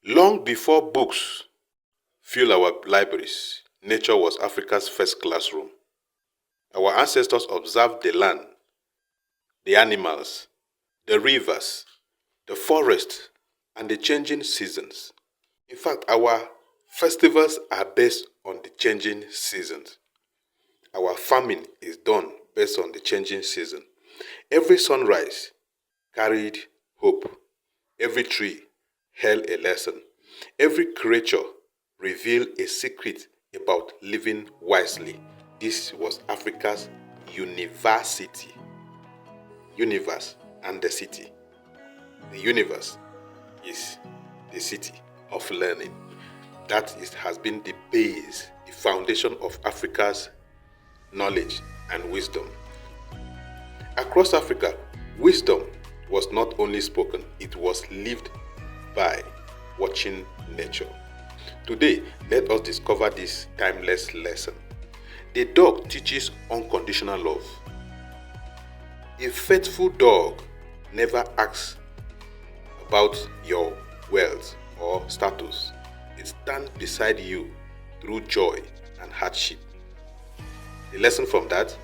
Long before books filled our libraries, nature was Africa's first classroom. Our ancestors observed the land, the animals, the rivers, the forest, and the changing seasons. In fact, our festivals are based on the changing seasons. Our farming is done based on the changing season. Every sunrise carried hope. Every tree held a lesson. Every creature revealed a secret about living wisely. This was Africa's university. Universe and the city. The universe is the city of learning. Has been the base, the foundation of Africa's knowledge and wisdom. Across Africa, wisdom was not only spoken, it was lived by watching nature. Today, let us discover this timeless lesson. The dog teaches unconditional love. A faithful dog never asks about your wealth or status. It stands beside you through joy and hardship. The lesson from that: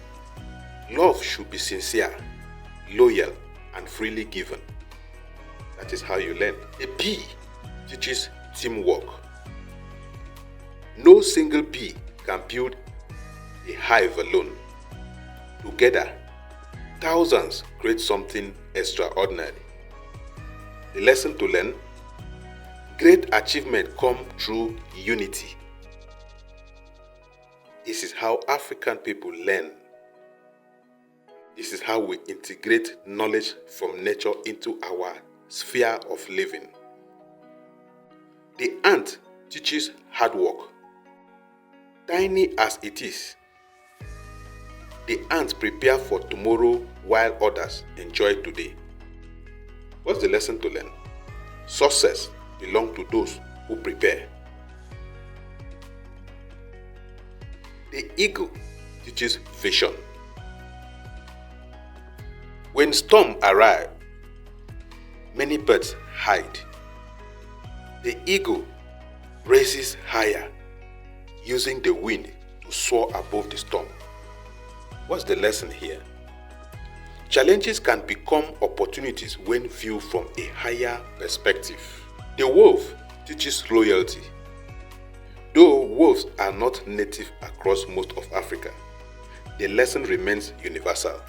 love should be sincere, loyal, and freely given. That is how you learn. A bee teaches teamwork. No single bee can build a hive alone. Together, thousands create something extraordinary. The lesson to learn: great achievement come through unity. This is how African people learn. This is how we integrate knowledge from nature into our sphere of living. The ant teaches hard work. Tiny as it is, the ants prepare for tomorrow while others enjoy today. What's the lesson to learn? Success belongs to those who prepare. The eagle teaches vision. When storms arrive, many birds hide. The eagle raises higher, using the wind to soar above the storm. What's the lesson here? Challenges can become opportunities when viewed from a higher perspective. The wolf teaches loyalty. Though wolves are not native across most of Africa, the lesson remains universal.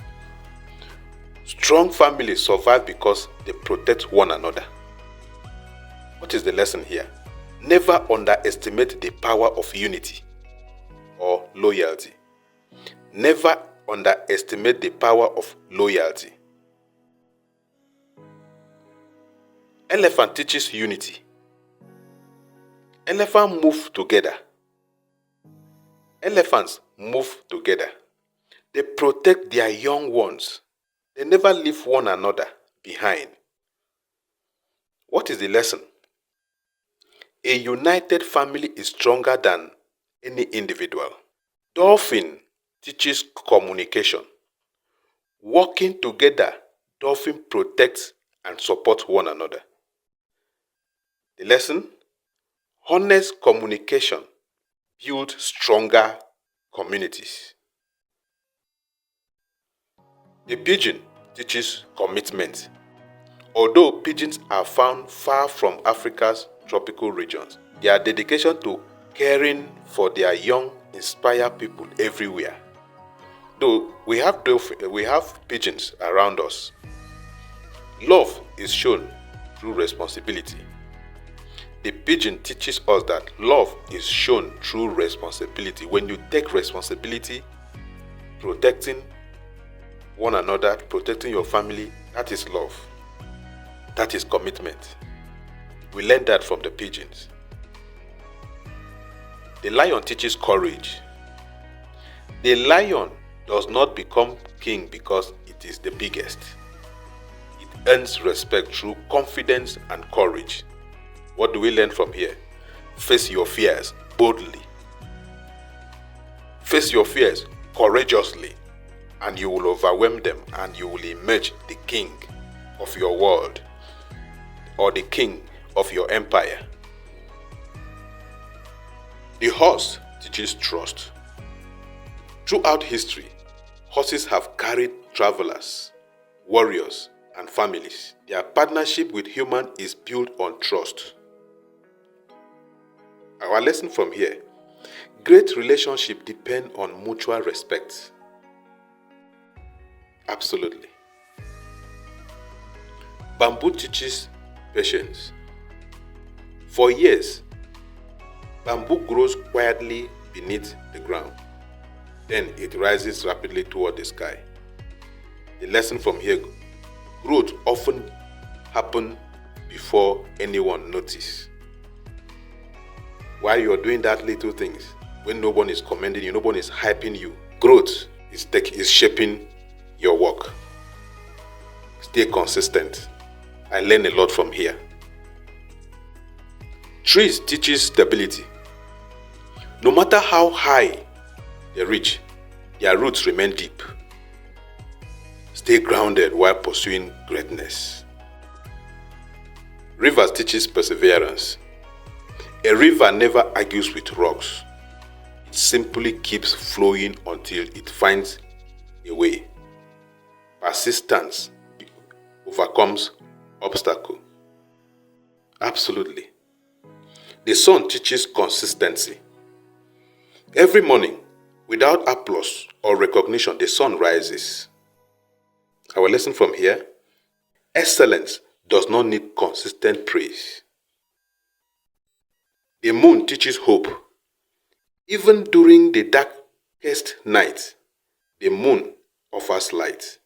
Strong families survive because they protect one another. What is the lesson here? Never underestimate the power of unity or loyalty. Never underestimate the power of loyalty. Elephant teaches unity. Elephants move together. Elephants move together. They protect their young ones. They never leave one another behind. What is the lesson? A united family is stronger than any individual. Dolphin teaches communication. Working together, dolphins protect and support one another. The lesson: honest communication builds stronger communities. The pigeon teaches commitment. Although pigeons are found far from Africa's tropical regions, their dedication to caring for their young inspire people everywhere. Though we have pigeons around us, love is shown through responsibility. The pigeon teaches us that love is shown through responsibility. When you take responsibility, protecting one another, protecting your family, that is love. That is commitment. We learned that from the pigeons. The lion teaches courage. The lion does not become king because it is the biggest. It earns respect through confidence and courage. What do we learn from here? Face your fears boldly. Face your fears courageously, and you will overwhelm them, and you will emerge the king of your world or the king of your empire. The horse teaches trust. Throughout history, horses have carried travelers, warriors, and families. Their partnership with humans is built on trust. Our lesson from here: great relationships depend on mutual respect. Absolutely. Bamboo teaches patience. For years, bamboo grows quietly beneath the ground. Then it rises rapidly toward the sky. The lesson from here: growth often happens before anyone notices. While you're doing that little things, when no one is commending you, no one is hyping you, growth is shaping your work. Stay consistent. I learn a lot from here. Trees teaches stability. No matter how high they reach, their roots remain deep. Stay grounded while pursuing greatness. Rivers teaches perseverance. A river never argues with rocks. It simply keeps flowing until it finds a way. Persistence overcomes obstacle. Absolutely. The sun teaches consistency. Every morning, without applause or recognition, the sun rises. Our lesson from here: excellence does not need consistent praise. The moon teaches hope. Even during the darkest night, the moon offers light.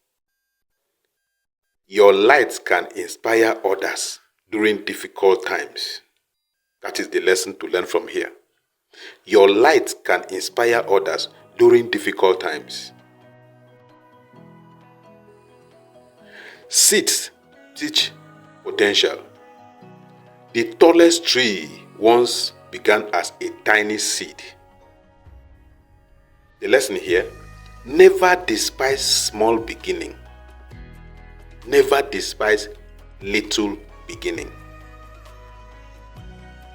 Your light can inspire others during difficult times. That is the lesson to learn from here. Your light can inspire others during difficult times. Seeds teach potential. The tallest tree once began as a tiny seed. The lesson here: never despise small beginning. Never despise little beginning.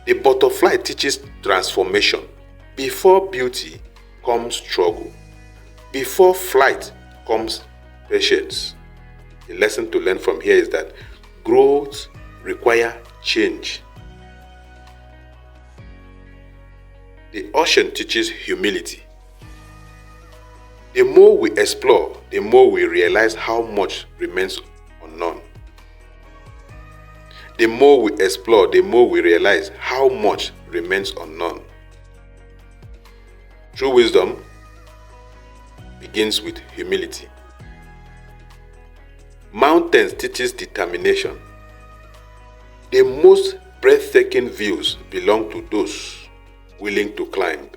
The butterfly teaches transformation. Before beauty comes struggle. Before flight comes patience. The lesson to learn from here is that growth requires change. The ocean teaches humility. The more we explore, the more we realize how much remains unknown. The more we explore, the more we realize how much remains unknown. True wisdom begins with humility. Mountains teaches determination. The most breathtaking views belong to those willing to climb.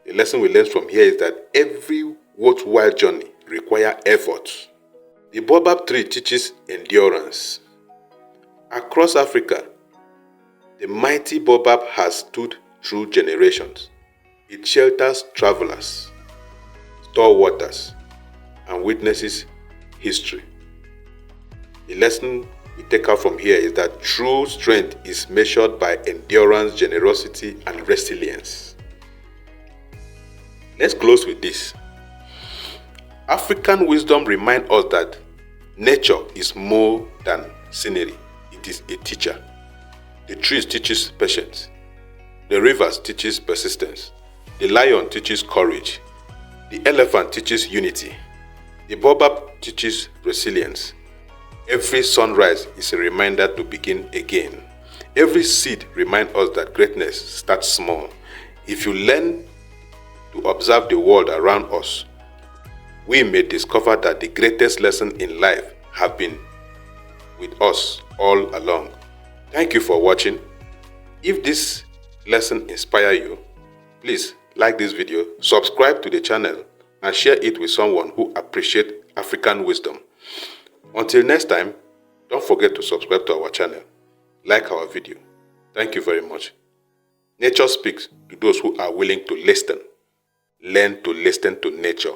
The lesson we learn from here is that every worthwhile journey requires effort. The baobab tree teaches endurance. Across Africa, the mighty baobab has stood through generations. It shelters travelers, stores waters, and witnesses history. The lesson we take out from here is that true strength is measured by endurance, generosity, and resilience. Let's close with this. African wisdom reminds us that nature is more than scenery. It is a teacher. The trees teaches patience. The rivers teaches persistence. The lion teaches courage. The elephant teaches unity. The baobab teaches resilience. Every sunrise is a reminder to begin again. Every seed reminds us that greatness starts small. If you learn to observe the world around us, we may discover that the greatest lesson in life have been with us all along. Thank you for watching. If this lesson inspires you, please like this video, subscribe to the channel, and share it with someone who appreciates African wisdom. Until next time, don't forget to subscribe to our channel, like our video. Thank you very much. Nature speaks to those who are willing to listen. Learn to listen to nature.